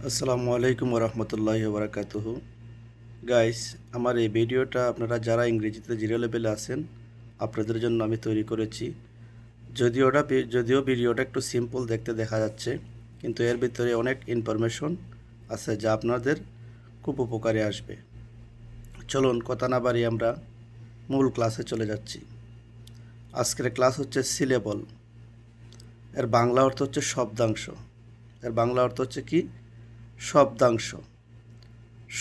আসসালামু আলাইকুম রহমতুল্লাহি বারাকাতুহু। গাইস, আমার এই ভিডিওটা আপনারা যারা ইংরেজিতে জিরো লেভেলে আছেন আপনাদের জন্য আমি তৈরি করেছি। যদিও ভিডিওটা একটু সিম্পল দেখতে দেখা যাচ্ছে, কিন্তু এর ভিতরে অনেক ইনফরমেশন আছে যা আপনাদের খুব উপকারে আসবে। চলুন কথা না বাড়িয়ে আমরা মূল ক্লাসে চলে যাচ্ছি। আজকের ক্লাস হচ্ছে সিলেবল। এর বাংলা অর্থ হচ্ছে শব্দাংশ। এর বাংলা অর্থ হচ্ছে কি? শব্দাংশ।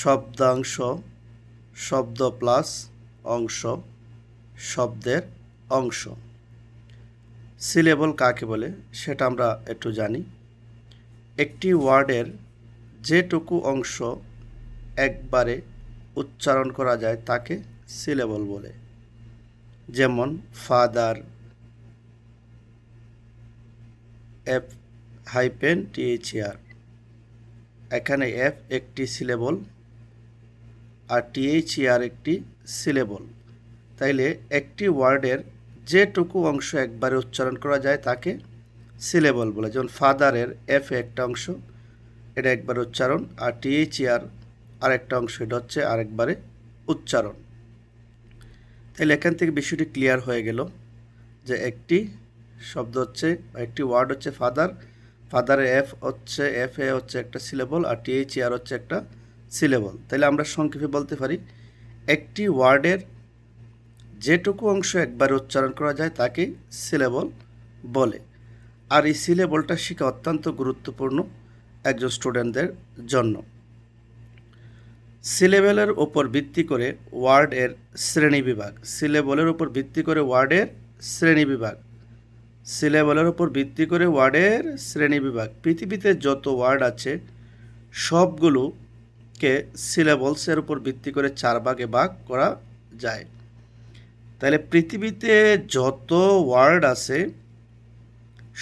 শব্দাংশ, শব্দ প্লাস অংশ, শব্দের অংশ। সিলেবল কাকে বলে সেটা আমরা একটু জানি। একটি ওয়ার্ডের যেটুকু অংশ একবারে উচ্চারণ করা যায় তাকে সিলেবল বলে। যেমন ফাদার, এফ হাইপেন টিএইচআর, এখানে এফ একটি সিলেবল আর টিএইচআর একটি সিলেবল। তাইলে একটি ওয়ার্ডের যেটুকু অংশ একবারে উচ্চারণ করা যায় তাকে সিলেবল বলে। যেমন ফাদারের এফ একটা অংশ, এটা একবারে উচ্চারণ, আর টিএইচআর আরেকটা অংশ, এটা হচ্ছে আরেকবারে উচ্চারণ। তাইলে এখান থেকে বিষয়টি ক্লিয়ার হয়ে গেল যে একটি শব্দ হচ্ছে, একটি ওয়ার্ড হচ্ছে ফাদার। ফাদারের এফ এ হচ্ছে একটা সিলেবল আর টিএইচআর হচ্ছে একটা সিলেবল। তাইলে আমরা সংক্ষেপে বলতে পারি একটি ওয়ার্ডের যেটুকু অংশ একবার উচ্চারণ করা যায় তাকে সিলেবল বলে। আর এই সিলেবলটা শেখা অত্যন্ত গুরুত্বপূর্ণ একজন স্টুডেন্টদের জন্য। সিলেবলের ওপর ভিত্তি করে ওয়ার্ডের শ্রেণীবিভাগ। সিলেবলের ওপর ভিত্তি করে ওয়ার্ডের শ্রেণীবিভাগ। সিলেবলের ওপর ভিত্তি করে ওয়ার্ডের শ্রেণীবিভাগ। পৃথিবীতে যত ওয়ার্ড আছে সবগুলোকে সিলেবলসের উপর ভিত্তি করে 4 ভাগে ভাগ করা যায়। তাহলে পৃথিবীতে যত ওয়ার্ড আছে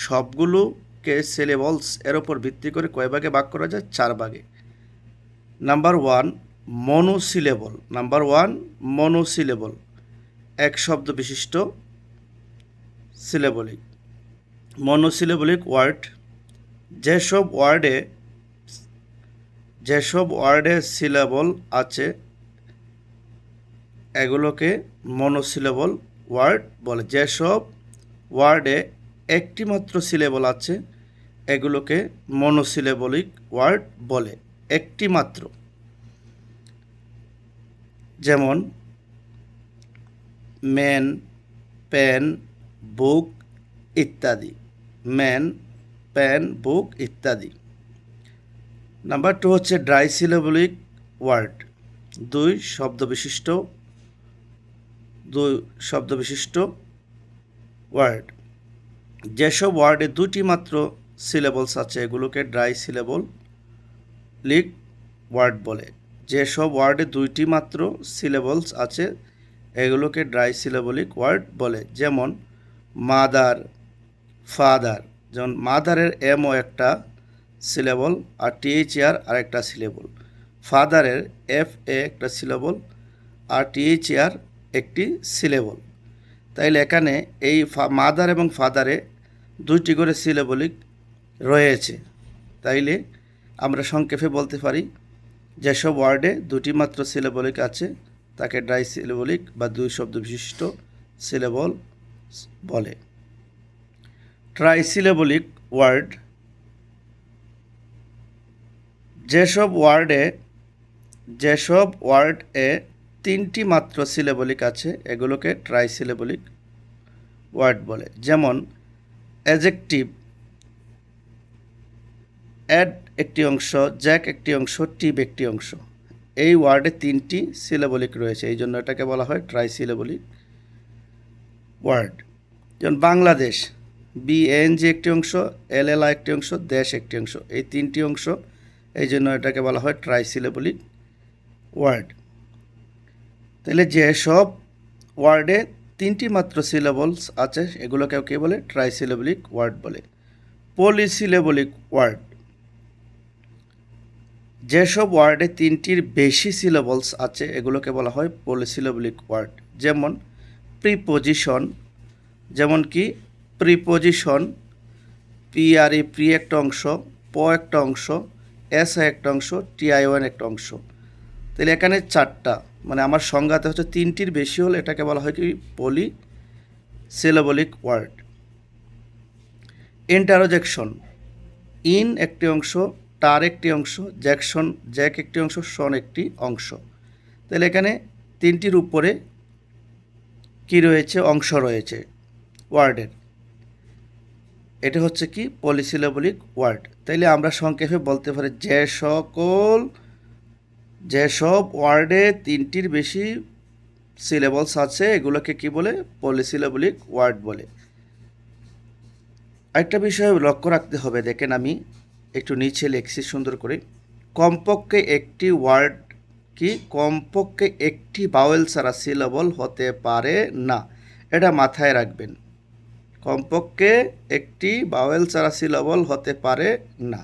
সবগুলোকে সিলেবলস এর ওপর ভিত্তি করে কয় ভাগে ভাগ করা যায়? 4 ভাগে। Number 1 monosyllable. নাম্বার 1 মনোসিলেবল, এক শব্দ বিশিষ্ট সিলেবলিক। মনোসিলেবলিক ওয়ার্ড যেসব ওয়ার্ডে সিলেবল আছে এগুলোকে মনোসিলেবল ওয়ার্ড বলে। যেসব ওয়ার্ডে একটি মাত্র সিলেবল আছে এগুলোকে মনোসিলেবলিক ওয়ার্ড বলে। একটি মাত্র। যেমন ম্যান, পেন, বুক ইত্যাদি। ম্যান, পেন, বুক ইত্যাদি। নাম্বার 2 হচ্ছে ড্রাই সিলেবলিক ওয়ার্ড। দুই শব্দ বিশিষ্ট ওয়ার্ড। যেসব ওয়ার্ডে দুটি মাত্র সিলেবলস আছে এগুলোকে ড্রাই সিলেবলিক ওয়ার্ড বলে। যেসব ওয়ার্ডে দুইটি মাত্র সিলেবলস আছে এগুলোকে ড্রাই সিলেবলিক ওয়ার্ড বলে। যেমন মাদার, ফাদার। যেমন মাদারের এমও একটা সিলেবল আর টিএইচআর আরেকটা সিলেবল। ফাদারের এফ এ একটা সিলেবল আর টিএইচআর একটি সিলেবল। তাইলে এখানে এই মাদার এবং ফাদারে দুইটি করে সিলেবলিক রয়েছে। তাইলে আমরা সংক্ষেপে বলতে পারি যেসব ওয়ার্ডে দুটি মাত্র সিলেবলিক আছে তাকে ড্রাই সিলেবলিক বা দুই শব্দ বিশিষ্ট সিলেবল বলে। ট্রাইসিলেবলিক ওয়ার্ড, যেসব ওয়ার্ডে তিনটি মাত্র সিলেবলিক আছে এগুলোকে ট্রাইসিলেবলিক ওয়ার্ড বলে। যেমন অ্যাডজেক্টিভ, অ্যাড একটি অংশ, জ্যাক একটি অংশ, টিপ একটি অংশ। এই ওয়ার্ডে তিনটি সিলেবলিক রয়েছে, এই জন্য এটাকে বলা হয় ট্রাইসিলেবলিক ওয়ার্ড। যেমন বাংলাদেশ, বিএনজি একটি অংশ, এলএলআই একটি অংশ, দেশ একটি অংশ। এই তিনটি অংশ, এই জন্য এটাকে বলা হয় ট্রাইসিলেবলিক ওয়ার্ড। তাহলে যেসব ওয়ার্ডে তিনটি মাত্র সিলেবলস আছে এগুলোকেও কে বলে? ট্রাইসিলেবলিক ওয়ার্ড বলে। পলিসিলেবলিক ওয়ার্ড, যেসব ওয়ার্ডে তিনটির বেশি সিলেবলস আছে এগুলোকে বলা হয় পলিসিলেবলিক ওয়ার্ড। যেমন প্রিপোজিশন, যেমন কি প্রিপোজিশন, প্রি একটা অংশ, প একটা অংশ, এস আই একটা অংশ, টিআইওএন একটা অংশ। তাহলে এখানে চারটা, মানে আমার সংজ্ঞাতে হচ্ছে তিনটির বেশি হলে এটাকে বলা হয় কি পলি সিলেবলিক ওয়ার্ড। ইন্টারজেকশন, ইন একটি অংশ, টার একটি অংশ, জ্যাক একটি অংশ, শন একটি অংশ। তাহলে এখানে তিনটির উপরে কি রয়েছে, অংশ রয়েছে ওয়ার্ডের। এটা হচ্ছে কি পলিসিলেবলিক ওয়ার্ড। তাইলে আমরা সংক্ষেপে বলতে পারি যেসব ওয়ার্ডে তিনটির বেশি সিলেবলস আছে এগুলোকে কি বলে, পলিসিলেবলিক ওয়ার্ড বলে। আরেকটা বিষয় লক্ষ্য রাখতে হবে, দেখেন আমি একটু নিচে লিখছি সুন্দর করে, কমপক্ষে একটি ওয়ার্ড কি কমপক্ষে একটি ভাওয়েল ছাড়া সিলেবল হতে পারে না, এটা মাথায় রাখবেন। কমপক্ষে একটি ভাওয়েল ছাড়া সিলেবল হতে পারে না।